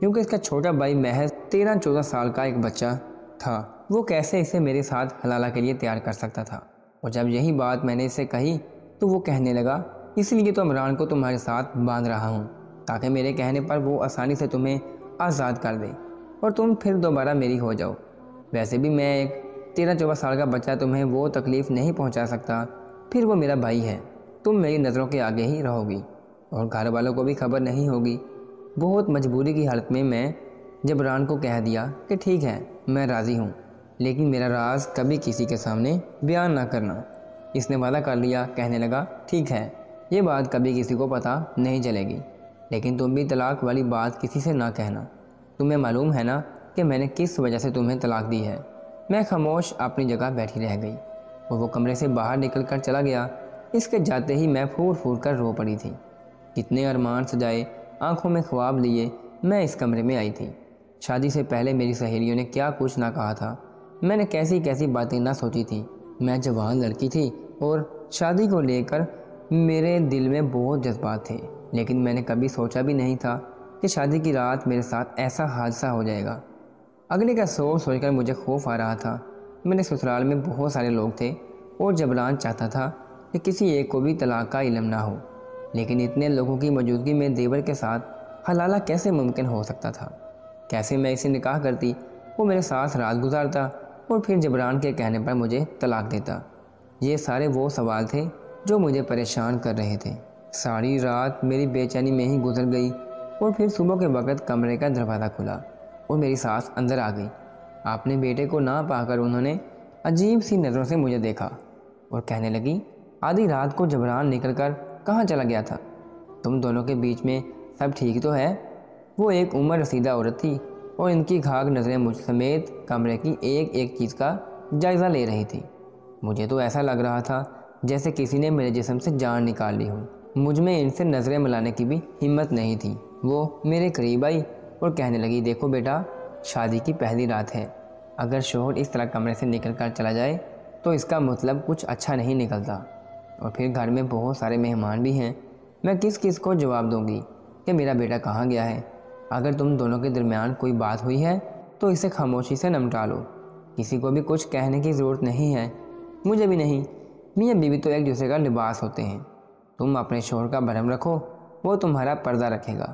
کیونکہ اس کا چھوٹا بھائی محض 13-14 سال کا ایک بچہ تھا۔ وہ کیسے اسے میرے ساتھ حلالہ کے لیے تیار کر سکتا تھا؟ اور جب یہی بات میں نے اسے کہی تو وہ کہنے لگا، اس لیے تو عمران کو تمہارے ساتھ باندھ رہا ہوں تاکہ میرے کہنے پر وہ آسانی سے تمہیں آزاد کر دے اور تم پھر دوبارہ میری ہو جاؤ۔ ویسے بھی میں ایک 13-14 سال کا بچہ تمہیں وہ تکلیف نہیں پہنچا سکتا، پھر وہ میرا بھائی ہے، تم میری نظروں کے آگے ہی رہو گی اور گھر والوں کو بھی خبر نہیں ہوگی۔ بہت مجبوری کی حالت میں جبران کو کہہ دیا کہ ٹھیک ہے، میں راضی ہوں، لیکن میرا راز کبھی کسی کے سامنے بیان نہ کرنا۔ اس نے وعدہ کر لیا، کہنے لگا ٹھیک ہے، یہ بات کبھی کسی کو پتہ نہیں چلے گی، لیکن تم بھی طلاق والی بات کسی سے نہ کہنا۔ تمہیں معلوم ہے نا کہ میں نے کس وجہ سے تمہیں طلاق دی ہے۔ میں خاموش اپنی جگہ بیٹھی رہ گئی اور وہ کمرے سے باہر نکل کر چلا گیا۔ اس کے جاتے ہی میں پھوٹ پھوٹ کر رو پڑی تھی۔ کتنے ارمان سجائے، آنکھوں میں خواب لیے میں اس کمرے میں آئی تھی۔ شادی سے پہلے میری سہیلیوں نے کیا کچھ نہ کہا تھا، میں نے کیسی کیسی باتیں نہ سوچی تھیں۔ میں جوان لڑکی تھی اور شادی کو لے کر میرے دل میں بہت جذبات تھے، لیکن میں نے کبھی سوچا بھی نہیں تھا کہ شادی کی رات میرے ساتھ ایسا حادثہ ہو جائے گا۔ اگلے کا سوچ کر مجھے خوف آ رہا تھا۔ میرے سسرال میں بہت سارے لوگ تھے اور جبران چاہتا تھا کہ کسی ایک کو بھی طلاق کا علم نہ ہو، لیکن اتنے لوگوں کی موجودگی میں دیور کے ساتھ حلالہ کیسے ممکن ہو سکتا تھا؟ کیسے میں اسے نکاح کرتی، وہ میرے ساتھ رات گزارتا اور پھر جبران کے کہنے پر مجھے طلاق دیتا؟ یہ سارے وہ سوال تھے جو مجھے پریشان کر رہے تھے۔ ساری رات میری بے چینی میں ہی گزر گئی اور پھر صبح کے وقت کمرے کا دروازہ کھلا اور میری ساس اندر آ گئی۔ اپنے بیٹے کو نہ پا کر انہوں نے عجیب سی نظروں سے مجھے دیکھا اور کہنے لگی، آدھی رات کو جبران نکل کر کہاں چلا گیا تھا؟ تم دونوں کے بیچ میں سب ٹھیک تو ہے؟ وہ ایک عمر رسیدہ عورت تھی اور ان کی گھاگ نظریں مجھ سمیت کمرے کی ایک ایک چیز کا جائزہ لے رہی تھی۔ مجھے تو ایسا لگ رہا تھا جیسے کسی نے میرے جسم سے جان نکال لی ہو۔ مجھ میں ان سے نظریں ملانے کی بھی ہمت نہیں تھی۔ وہ میرے قریب آئی اور کہنے لگی، دیکھو بیٹا، شادی کی پہلی رات ہے، اگر شوہر اس طرح کمرے سے نکل کر چلا جائے تو اس کا مطلب کچھ اچھا نہیں نکلتا، اور پھر گھر میں بہت سارے مہمان بھی ہیں، میں کس کس کو جواب دوں گی کہ میرا بیٹا کہاں گیا ہے؟ اگر تم دونوں کے درمیان کوئی بات ہوئی ہے تو اسے خاموشی سے نمٹا لو، کسی کو بھی کچھ کہنے کی ضرورت نہیں ہے، مجھے بھی نہیں۔ میاں بیوی تو ایک دوسرے کا لباس ہوتے ہیں، تم اپنے شوہر کا بھرم رکھو، وہ تمہارا پردہ رکھے گا۔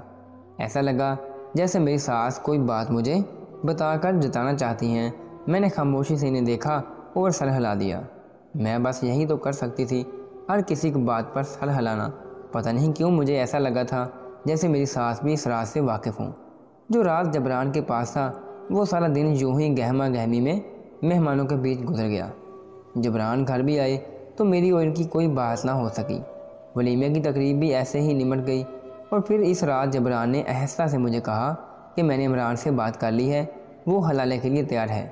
ایسا لگا جیسے میری ساس کوئی بات مجھے بتا کر جتانا چاہتی ہیں۔ میں نے خاموشی سے انہیں دیکھا اور سر ہلا دیا۔ میں بس یہی تو کر سکتی تھی، ہر کسی کی بات پر سر ہلانا۔ پتہ نہیں کیوں مجھے ایسا لگا تھا جیسے میری ساس بھی اس راز سے واقف ہوں۔ جو رات جبران کے پاس تھا وہ سارا دن یوں ہی گہما گہمی میں مہمانوں کے بیچ گزر گیا۔ جبران گھر بھی آئے تو میری اور ان کی کوئی بات نہ ہو سکی۔ ولیمے کی تقریب بھی ایسے ہی نمٹ گئی، اور پھر اس رات جبران نے آہستہ سے مجھے کہا کہ میں نے عمران سے بات کر لی ہے، وہ حلالے کے لیے تیار ہے،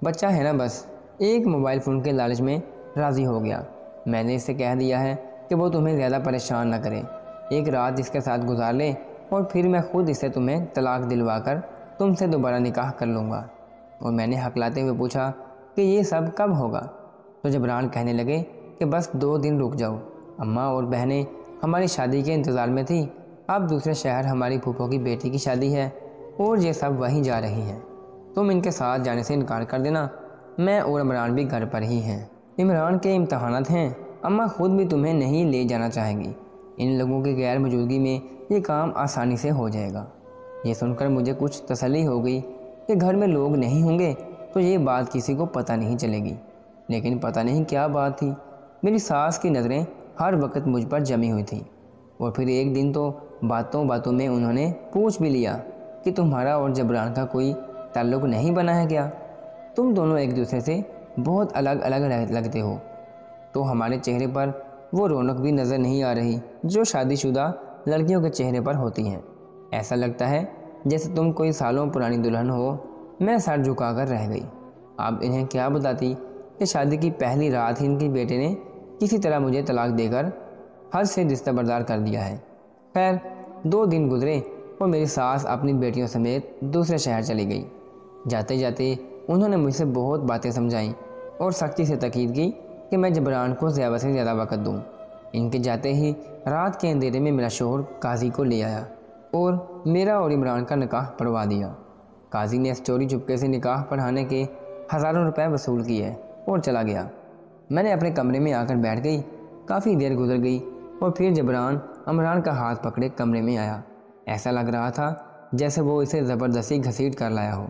بچہ ہے نا بس۔ ایک موبائل فون کے لالچ میں راضی ہو گیا۔ میں نے اسے کہہ دیا ہے کہ وہ تمہیں زیادہ پریشان نہ کرے، ایک رات اس کے ساتھ گزار لے اور پھر میں خود اسے تمہیں طلاق دلوا کر تم سے دوبارہ نکاح کر لوں گا۔ اور میں نے ہکلاتے ہوئے پوچھا کہ یہ سب کب ہوگا؟ تو جبران کہنے لگے کہ بس 2 دن رک جاؤ، اماں اور بہنیں ہماری شادی کے انتظار میں تھی، اب دوسرے شہر ہماری پھوپھو کی بیٹی کی شادی ہے اور یہ سب وہیں جا رہی ہیں، تم ان کے ساتھ جانے سے انکار کر دینا، میں اور عمران بھی گھر پر ہی ہیں۔ عمران کے امتحانات ہیں، اماں خود بھی تمہیں نہیں لے جانا چاہیں گی، ان لوگوں کی غیر موجودگی میں یہ کام آسانی سے ہو جائے گا۔ یہ سن کر مجھے کچھ تسلی ہو گئی کہ گھر میں لوگ نہیں ہوں گے تو یہ بات کسی کو پتہ نہیں چلے گی، لیکن پتہ نہیں کیا بات تھی، میری ساس کی نظریں ہر وقت مجھ پر جمی ہوئی تھیں، اور پھر ایک دن تو باتوں باتوں میں انہوں نے پوچھ بھی لیا کہ تمہارا اور جبران کا کوئی تعلق نہیں بنا ہے کیا؟ تم دونوں ایک دوسرے سے بہت الگ الگ لگتے ہو، تو ہمارے چہرے پر وہ رونق بھی نظر نہیں آ رہی جو شادی شدہ لڑکیوں کے چہرے پر ہوتی ہیں، ایسا لگتا ہے جیسے تم کوئی سالوں پرانی دلہن ہو۔ میں سر جھکا کر رہ گئی۔ اب انہیں کیا بتاتی کہ شادی کی پہلی رات ہی ان کے بیٹے نے کسی طرح مجھے طلاق دے کر حد سے رشتہ بردار کر دیا ہے۔ خیر 2 دن گزرے اور میری ساس اپنی بیٹیوں سمیت دوسرے شہر چلی گئی۔ جاتے جاتے انہوں نے مجھ سے بہت باتیں سمجھائیں اور سختی سے تاکید کی کہ میں جبران کو زیادہ سے زیادہ وقت دوں۔ ان کے جاتے ہی رات کے اندھیرے میں میرا شوہر قاضی کو لے آیا اور میرا اور عمران کا نکاح پڑھوا دیا۔ قاضی نے چوری چپکے سے نکاح پڑھانے کے ہزاروں روپے وصول کیے اور چلا گیا۔ میں نے اپنے کمرے میں آ کر بیٹھ گئی۔ کافی دیر گزر گئی اور پھر جبران عمران کا ہاتھ پکڑے کمرے میں آیا۔ ایسا لگ رہا تھا جیسے وہ اسے زبردستی گھسیٹ کر لایا ہو۔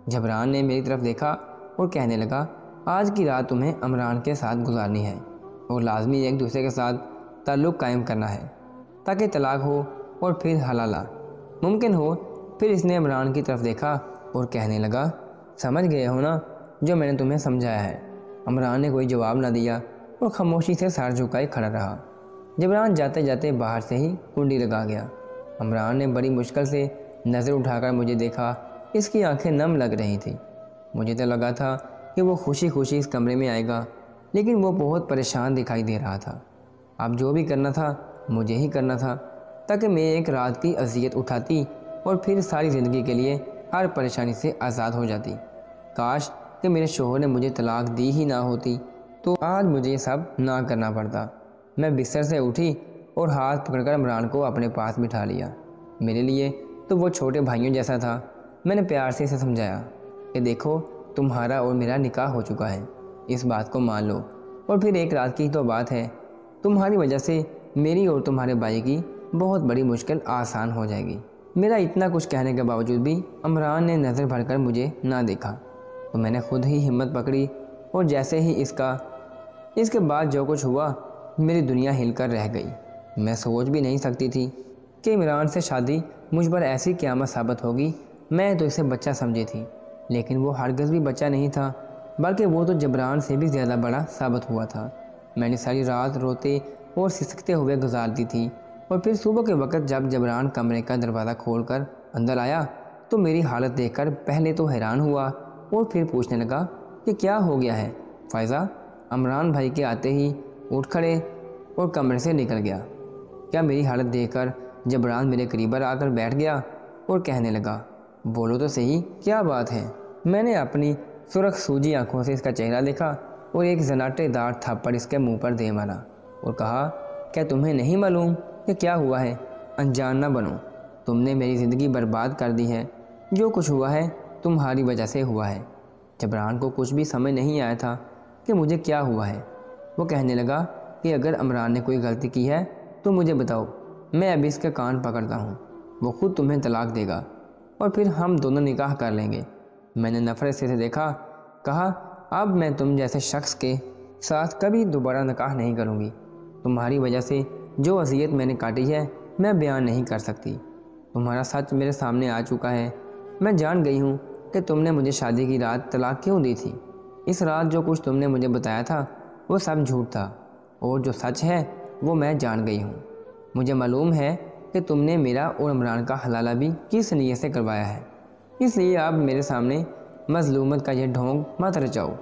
جبران نے میری طرف دیکھا اور کہنے لگا، آج کی رات تمہیں عمران کے ساتھ گزارنی ہے اور لازمی ایک دوسرے کے ساتھ تعلق قائم کرنا ہے تاکہ طلاق ہو اور پھر حلالہ ممکن ہو۔ پھر اس نے عمران کی طرف دیکھا اور کہنے لگا، سمجھ گئے ہو نا جو میں نے تمہیں سمجھایا ہے؟ عمران نے کوئی جواب نہ دیا اور خاموشی سے سر جھکائے کھڑا رہا۔ جبران جاتے جاتے باہر سے ہی کنڈی لگا گیا۔ عمران نے بڑی مشکل سے نظر اٹھا کر مجھے دیکھا۔ اس کی آنکھیں نم لگ رہی تھیں۔ مجھے تو لگا تھا کہ وہ خوشی خوشی اس کمرے میں آئے گا، لیکن وہ بہت پریشان دکھائی دے رہا تھا۔ اب جو بھی کرنا تھا مجھے ہی کرنا تھا، تاکہ میں ایک رات کی اذیت اٹھاتی اور پھر ساری زندگی کے لیے ہر پریشانی سے آزاد ہو جاتی۔ کاش کہ میرے شوہر نے مجھے طلاق دی ہی نہ ہوتی تو آج مجھے یہ سب نہ کرنا پڑتا۔ میں بستر سے اٹھی اور ہاتھ پکڑ کر عمران کو اپنے پاس بٹھا لیا۔ میرے لیے تو وہ چھوٹے بھائیوں جیسا تھا۔ میں نے پیار سے اسے سمجھایا کہ دیکھو، تمہارا اور میرا نکاح ہو چکا ہے، اس بات کو مان لو، اور پھر ایک رات کی تو بات ہے، تمہاری وجہ سے میری اور تمہارے بھائی کی بہت بڑی مشکل آسان ہو جائے گی۔ میرا اتنا کچھ کہنے کے باوجود بھی عمران نے نظر بھر کر مجھے نہ دیکھا تو میں نے خود ہی ہمت پکڑی اور جیسے ہی اس کے بعد جو کچھ ہوا، میری دنیا ہل کر رہ گئی۔ میں سوچ بھی نہیں سکتی تھی کہ عمران سے شادی مجھ پر ایسی قیامت ثابت ہوگی۔ میں تو اسے بچہ سمجھی تھی، لیکن وہ ہرگز بھی بچہ نہیں تھا، بلکہ وہ تو جبران سے بھی زیادہ بڑا ثابت ہوا تھا۔ میں نے ساری رات روتے اور سسکتے ہوئے گزار دی تھی، اور پھر صبح کے وقت جب جبران کمرے کا دروازہ کھول کر اندر آیا تو میری حالت دیکھ کر پہلے تو حیران ہوا اور پھر پوچھنے لگا کہ کیا ہو گیا ہے فائزہ؟ عمران بھائی کے آتے ہی اٹھ کھڑے اور کمرے سے نکل گیا۔ کیا میری حالت دیکھ کر جبران میرے قریب آ کر بیٹھ گیا اور کہنے لگا، بولو تو صحیح، کیا بات ہے؟ میں نے اپنی سرخ سوجی آنکھوں سے اس کا چہرہ دیکھا اور ایک زناٹے دار تھپڑ اس کے منہ پر دے مارا اور کہا، کیا تمہیں نہیں معلوم کہ کیا ہوا ہے؟ انجان نہ بنو، تم نے میری زندگی برباد کر دی ہے۔ جو کچھ ہوا ہے تمہاری وجہ سے ہوا ہے۔ جبران کو کچھ بھی سمجھ نہیں آیا تھا کہ مجھے کیا ہوا ہے۔ وہ کہنے لگا کہ اگر عمران نے کوئی غلطی کی ہے تو مجھے بتاؤ، میں ابھی اس کے کان پکڑتا ہوں، وہ خود تمہیں طلاق دے گا اور پھر ہم دونوں نکاح کر لیں گے۔ میں نے نفرت سے دیکھا، کہا، اب میں تم جیسے شخص کے ساتھ کبھی دوبارہ نکاح نہیں کروں گی۔ تمہاری وجہ سے جو اذیت میں نے کاٹی ہے میں بیان نہیں کر سکتی۔ تمہارا سچ میرے سامنے آ چکا ہے۔ میں جان گئی ہوں کہ تم نے مجھے شادی کی رات طلاق کیوں دی تھی۔ اس رات جو کچھ تم نے مجھے بتایا تھا وہ سب جھوٹ تھا، اور جو سچ ہے وہ میں جان گئی ہوں۔ مجھے معلوم ہے کہ تم نے میرا اور عمران کا حلالہ بھی کس نیت سے کروایا ہے، اس لیے اب میرے سامنے مظلومت کا یہ ڈھونگ مت رچاؤ۔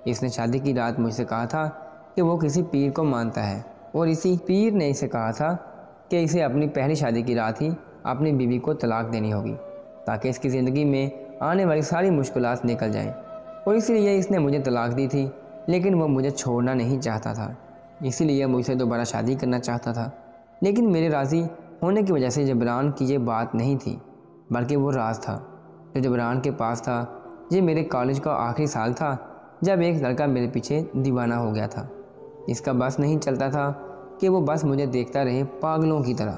اس نے شادی کی رات مجھ سے کہا تھا کہ وہ کسی پیر کو مانتا ہے، اور اسی پیر نے اسے کہا تھا کہ اسے اپنی پہلی شادی کی رات ہی اپنی بیوی کو طلاق دینی ہوگی تاکہ اس کی زندگی میں آنے والی ساری مشکلات نکل جائیں، اور اسی لیے اس نے مجھے طلاق دی تھی، لیکن وہ مجھے چھوڑنا نہیں چاہتا تھا، اسی لیے مجھ سے دوبارہ شادی کرنا چاہتا تھا۔ لیکن میرے راضی ہونے کی وجہ سے جبران کی یہ بات نہیں تھی، بلکہ وہ راز تھا جو جبران کے پاس تھا۔ یہ میرے کالج کا آخری سال تھا جب ایک لڑکا میرے پیچھے دیوانہ ہو گیا تھا۔ اس کا بس نہیں چلتا تھا کہ وہ بس مجھے دیکھتا رہے پاگلوں کی طرح،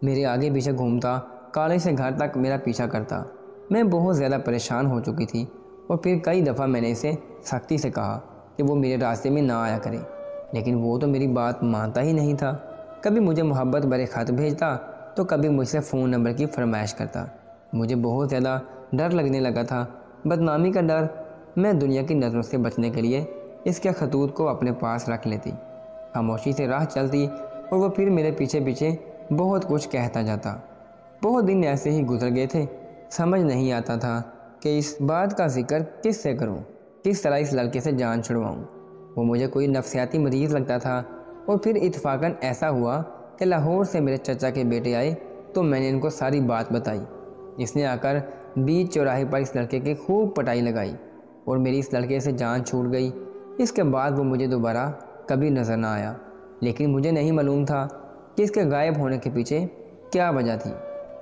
میرے آگے پیچھے گھومتا، کالج سے گھر تک میرا پیچھا کرتا۔ میں بہت زیادہ پریشان ہو چکی تھی، اور پھر کئی دفعہ میں نے اسے سختی سے کہا کہ وہ میرے راستے میں نہ آیا کرے، لیکن وہ تو میری بات مانتا ہی نہیں تھا۔ کبھی مجھے محبت بھرے خط بھیجتا تو کبھی مجھ سے فون نمبر کی فرمائش کرتا۔ مجھے بہت زیادہ ڈر لگنے لگا تھا، بدنامی کا ڈر۔ میں دنیا کی نظروں سے بچنے کے لیے اس کے خطوط کو اپنے پاس رکھ لیتی، خاموشی سے راہ چلتی، اور وہ پھر میرے پیچھے پیچھے بہت کچھ کہتا جاتا۔ بہت دن ایسے ہی گزر گئے تھے، سمجھ نہیں آتا تھا کہ اس بات کا ذکر کس سے کروں، کس طرح اس لڑکے سے جان چھڑواؤں۔ وہ مجھے کوئی نفسیاتی مریض لگتا تھا، اور پھر اتفاقاً ایسا ہوا کہ لاہور سے میرے چچا کے بیٹے آئے تو میں نے ان کو ساری بات بتائی۔ اس نے آ کر بیچ چوراہے پر اس لڑکے کی خوب پٹائی لگائی، اور میری اس لڑکے سے جان چھوٹ گئی۔ اس کے بعد وہ مجھے دوبارہ کبھی نظر نہ آیا، لیکن مجھے نہیں معلوم تھا کہ اس کے غائب ہونے کے پیچھے کیا وجہ تھی۔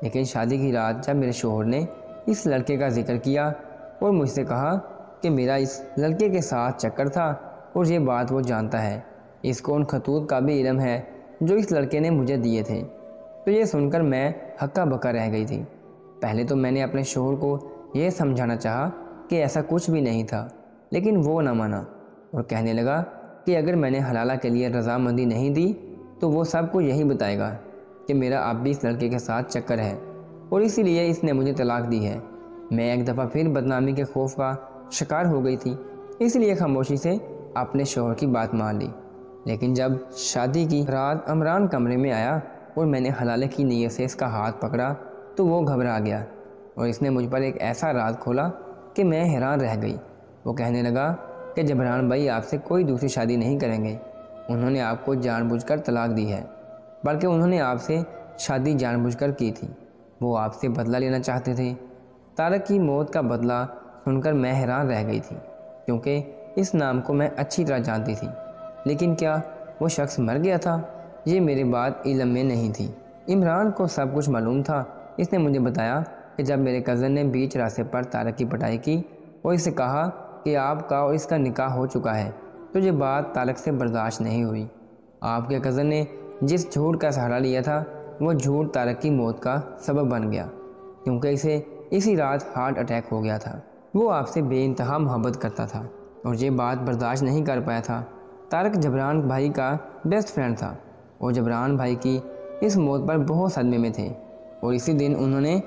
لیکن شادی کی رات جب میرے شوہر نے اس لڑکے کا ذکر کیا اور مجھ سے کہا کہ میرا اس لڑکے کے ساتھ چکر تھا اور یہ بات وہ جانتا ہے، اس کو ان خطوط کا بھی علم ہے جو اس لڑکے نے مجھے دیے تھے، تو یہ سن کر میں ہکا بکا رہ گئی تھی۔ پہلے تو میں نے اپنے شوہر کو یہ سمجھانا چاہا کہ ایسا کچھ بھی نہیں تھا، لیکن وہ نہ مانا اور کہنے لگا کہ اگر میں نے حلالہ کے لیے رضامندی نہیں دی تو وہ سب کو یہی بتائے گا کہ میرا اب بھی اس لڑکے کے ساتھ چکر ہے اور اسی لیے اس نے مجھے طلاق دی ہے۔ میں ایک دفعہ پھر بدنامی کے خوف کا شکار ہو گئی تھی، اس لیے خاموشی سے اپنے شوہر کی بات مان لی۔ لیکن جب شادی کی رات عمران کمرے میں آیا اور میں نے حلالے کی نیت سے اس کا ہاتھ پکڑا تو وہ گھبرا گیا اور اس نے مجھ پر ایک ایسا راز کھولا کہ میں حیران رہ گئی۔ وہ کہنے لگا کہ جبران بھائی آپ سے کوئی دوسری شادی نہیں کریں گے، انہوں نے آپ کو جان بوجھ کر طلاق دی ہے، بلکہ انہوں نے آپ سے شادی جان بوجھ کر کی تھی، وہ آپ سے بدلہ لینا چاہتے تھے۔ طارق کی موت کا بدلہ سن کر میں حیران رہ گئی تھی، کیونکہ اس نام کو میں اچھی طرح جانتی تھی، لیکن کیا وہ شخص مر گیا تھا؟ یہ میری بات علم میں نہیں تھی۔ عمران کو سب کچھ معلوم تھا۔ اس نے مجھے بتایا کہ جب میرے کزن نے بیچ راستے پر طارق کی پٹائی کی اور اسے کہا کہ آپ کا اور اس کا نکاح ہو چکا ہے تو یہ بات طارق سے برداشت نہیں ہوئی۔ آپ کے کزن نے جس جھوٹ کا سہارا لیا تھا وہ جھوٹ طارق کی موت کا سبب بن گیا، کیونکہ اسے اسی رات ہارٹ اٹیک ہو گیا تھا۔ وہ آپ سے بے انتہا محبت کرتا تھا اور یہ بات برداشت نہیں کر پایا تھا۔ طارق جبران بھائی کا بیسٹ فرینڈ تھا اور جبران بھائی کی اس موت پر بہت صدمے میں تھے، اور اسی دن انہوں نے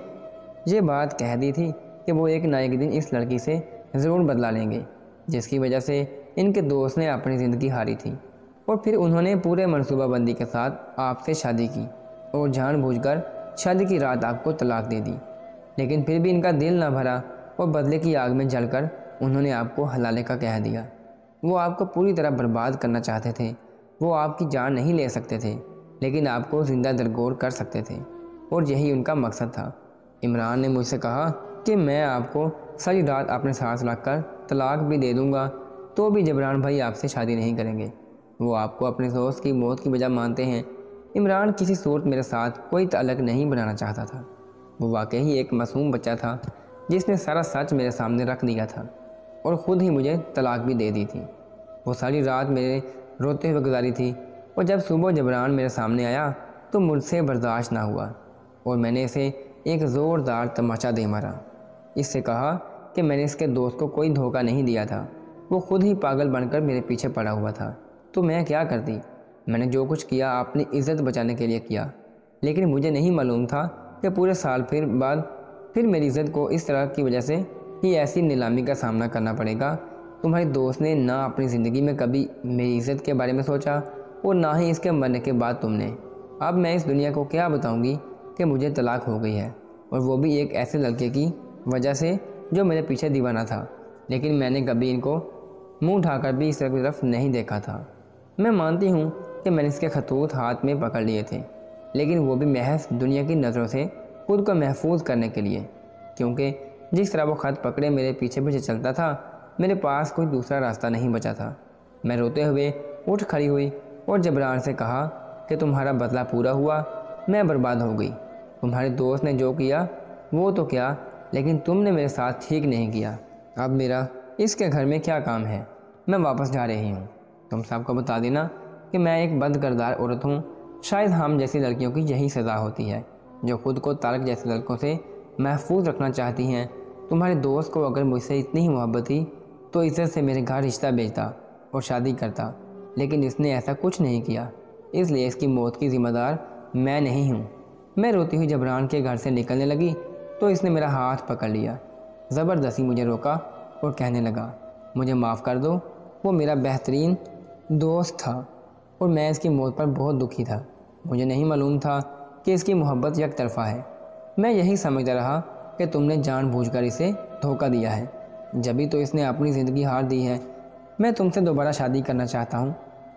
یہ بات کہہ دی تھی کہ وہ ایک نہ ایک دن اس لڑکی سے ضرور بدلا لیں گے، جس کی وجہ سے ان کے دوست نے اپنی زندگی ہاری تھی، اور پھر انہوں نے پورے منصوبہ بندی کے ساتھ آپ سے شادی کی اور جان بوجھ کر شادی کی رات آپ کو طلاق دے دی۔ لیکن پھر بھی ان کا دل نہ بھرا اور بدلے کی آگ میں جل کر انہوں نے آپ کو حلالے کا کہہ دیا۔ وہ آپ کو پوری طرح برباد کرنا چاہتے تھے، وہ آپ کی جان نہیں لے سکتے تھے لیکن آپ کو زندہ درگور کر سکتے تھے، اور یہی ان کا مقصد تھا۔ عمران نے مجھ سے کہا کہ میں آپ کو ساری رات اپنے ساتھ رکھ کر طلاق بھی دے دوں گا تو بھی جبران بھائی آپ سے شادی نہیں کریں گے، وہ آپ کو اپنے دوست کی موت کی وجہ مانتے ہیں۔ عمران کسی صورت میرے ساتھ کوئی تعلق نہیں بنانا چاہتا تھا، وہ واقعی ایک معصوم بچہ تھا جس نے سارا سچ میرے سامنے رکھ دیا تھا اور خود ہی مجھے طلاق بھی دے دی تھی۔ وہ ساری رات میرے روتے ہوئے گزاری تھی، اور جب صبح جبران میرے سامنے آیا تو مجھ سے برداشت نہ ہوا اور میں نے اسے ایک زوردار تماچا دے مارا۔ اس سے کہا کہ میں نے اس کے دوست کو کوئی دھوکہ نہیں دیا تھا، وہ خود ہی پاگل بن کر میرے پیچھے پڑا ہوا تھا، تو میں کیا کرتی؟ میں نے جو کچھ کیا اپنی عزت بچانے کے لیے کیا، لیکن مجھے نہیں معلوم تھا کہ پورے سال بعد میری عزت کو اس طرح کی وجہ سے ہی ایسی نیلامی کا سامنا کرنا پڑے گا۔ تمہارے دوست نے نہ اپنی زندگی میں کبھی میری عزت کے بارے میں سوچا اور نہ ہی اس کے مرنے کے بعد تم نے۔ اب میں اس دنیا کو کیا بتاؤں گی کہ مجھے طلاق ہو گئی ہے، اور وہ بھی ایک ایسے لڑکے کی وجہ سے جو میرے پیچھے دیوانہ تھا، لیکن میں نے کبھی ان کو منہ اٹھا کر بھی اس طرف نہیں دیکھا تھا۔ میں مانتی ہوں کہ میں نے اس کے خطوط ہاتھ میں پکڑ لیے تھے، لیکن وہ بھی محض دنیا کی نظروں سے خود کو محفوظ کرنے کے لیے، کیونکہ جس طرح وہ خط پکڑے میرے پیچھے پیچھے چلتا تھا میرے پاس کوئی دوسرا راستہ نہیں بچا تھا۔ میں روتے ہوئے اٹھ کھڑی ہوئی اور جبران سے کہا کہ تمہارا بدلہ پورا ہوا، میں برباد ہو گئی۔ تمہارے دوست نے جو کیا وہ تو کیا، لیکن تم نے میرے ساتھ ٹھیک نہیں کیا۔ اب میرا اس کے گھر میں کیا کام ہے؟ میں واپس جا رہی ہوں۔ تم سب کو بتا دینا کہ میں ایک بد کردار عورت ہوں، شاید ہم جیسی لڑکیوں کی یہی سزا ہوتی ہے جو خود کو طارق جیسے لڑکوں سے محفوظ رکھنا چاہتی ہیں۔ تمہارے دوست کو اگر مجھ سے اتنی ہی محبت تھی تو عزت سے میرے گھر رشتہ بھیجتا اور شادی کرتا، لیکن اس نے ایسا کچھ نہیں کیا، اس لیے اس کی موت کی ذمہ دار میں نہیں ہوں۔ میں روتی ہوئی جبران کے گھر سے نکلنے لگی تو اس نے میرا ہاتھ پکڑ لیا، زبردستی مجھے روکا اور کہنے لگا مجھے معاف کر دو، وہ میرا بہترین دوست تھا اور میں اس کی موت پر بہت دکھی تھا۔ مجھے نہیں معلوم تھا کہ اس کی محبت یک طرفہ ہے۔ میں یہی سمجھتا رہا کہ تم نے جان بوجھ کر اسے دھوکہ دیا ہے، جبھی تو اس نے اپنی زندگی ہار دی ہے۔ میں تم سے دوبارہ شادی کرنا چاہتا ہوں،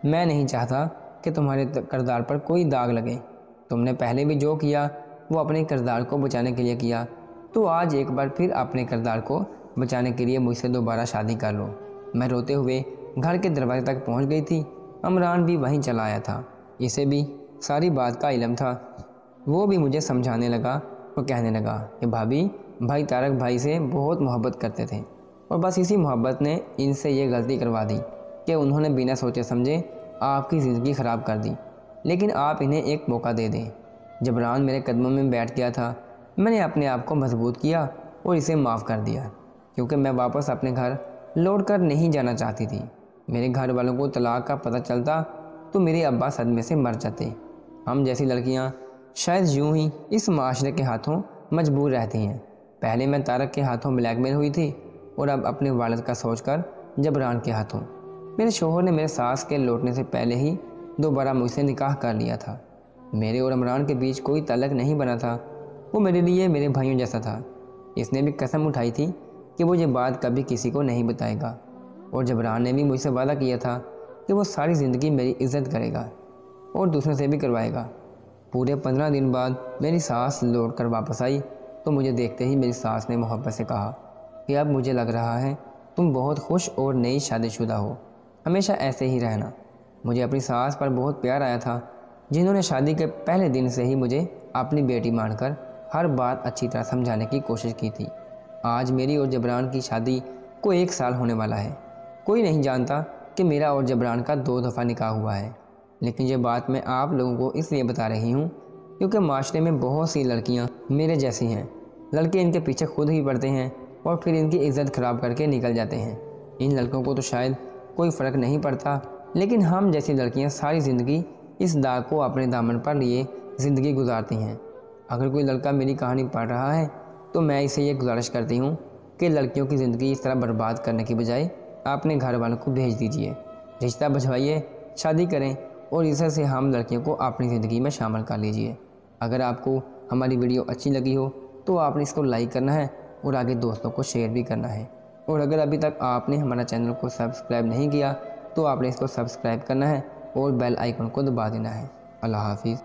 میں نہیں چاہتا کہ تمہارے کردار پر کوئی داغ لگے۔ تم نے پہلے بھی جو کیا وہ اپنے کردار کو بچانے کے لیے کیا، تو آج ایک بار پھر اپنے کردار کو بچانے کے لیے مجھ سے دوبارہ شادی کر لو۔ میں روتے ہوئے گھر کے دروازے تک پہنچ گئی تھی۔ عمران بھی وہیں چلا آیا تھا، اسے بھی ساری بات کا علم تھا، وہ بھی مجھے سمجھانے لگا وہ کہنے لگا کہ بھابھی بھائی طارق بھائی سے بہت محبت کرتے تھے اور بس اسی محبت نے ان سے یہ غلطی کروا دی کہ انہوں نے بنا سوچے سمجھے آپ کی زندگی خراب کر دی، لیکن آپ انہیں ایک موقع دے دیں۔ جبران میرے قدموں میں بیٹھ گیا تھا۔ میں نے اپنے آپ کو مضبوط کیا اور اسے معاف کر دیا، کیونکہ میں واپس اپنے گھر لوٹ کر نہیں جانا چاہتی تھی۔ میرے گھر والوں کو طلاق کا پتہ چلتا تو میرے ابا صدمے سے مر جاتے۔ ہم جیسی لڑکیاں شاید یوں ہی اس معاشرے کے ہاتھوں مجبور رہتی ہیں۔ پہلے میں طارق کے ہاتھوں بلیک میل ہوئی تھی اور اب اپنے والد کا سوچ کر جبران کے ہاتھوں۔ میرے شوہر نے میرے ساس کے لوٹنے سے پہلے ہی دوبارہ مجھ سے نکاح کر لیا تھا۔ میرے اور عمران کے بیچ کوئی تعلق نہیں بنا تھا۔ وہ میرے لیے میرے بھائیوں جیسا تھا۔ اس نے بھی قسم اٹھائی تھی کہ وہ یہ بات کبھی کسی کو نہیں بتائے گا، اور جبران نے بھی مجھ سے وعدہ کیا تھا کہ وہ ساری زندگی میری عزت کرے گا اور دوسروں سے بھی کروائے گا۔ پورے 15 دن بعد میری ساس لوٹ کر واپس آئی تو مجھے دیکھتے ہی میری ساس نے محبت سے کہا کہ اب مجھے لگ رہا ہے تم بہت خوش اور نئی شادی شدہ ہو، ہمیشہ ایسے ہی رہنا۔ مجھے اپنی ساس پر بہت پیار آیا تھا، جنہوں نے شادی کے پہلے دن سے ہی مجھے اپنی بیٹی مان کر ہر بات اچھی طرح سمجھانے کی کوشش کی تھی۔ آج میری اور جبران کی شادی کو 1 سال ہونے والا ہے۔ کوئی نہیں جانتا کہ میرا اور جبران کا 2 دفعہ نکاح ہوا ہے، لیکن یہ بات میں آپ لوگوں کو اس لیے بتا رہی ہوں کیونکہ معاشرے میں بہت سی لڑکیاں میرے جیسی ہیں۔ لڑکے ان کے پیچھے خود ہی پڑتے ہیں اور پھر ان کی عزت خراب کر کے نکل جاتے ہیں۔ ان لڑکوں کو تو شاید کوئی فرق نہیں پڑتا، لیکن ہم جیسی لڑکیاں ساری زندگی اس داغ کو اپنے دامن پر لیے زندگی گزارتی ہیں۔ اگر کوئی لڑکا میری کہانی پڑھ رہا ہے تو میں اسے یہ گزارش کرتی ہوں کہ لڑکیوں کی زندگی اس طرح برباد کرنے کی بجائے اپنے گھر والوں کو بھیج دیجیے، رشتہ بھجوائیے، شادی کریں اور عزت سے ہم لڑکیوں کو اپنی زندگی میں شامل کر لیجیے۔ اگر آپ کو ہماری ویڈیو اچھی لگی ہو تو آپ نے اس کو لائک کرنا ہے اور آگے دوستوں کو شیئر بھی کرنا ہے، اور اگر ابھی تک آپ نے ہمارا چینل کو سبسکرائب نہیں کیا تو آپ نے اس کو سبسکرائب کرنا ہے اور بیل آئیکن کو دبا دینا ہے۔ اللہ حافظ۔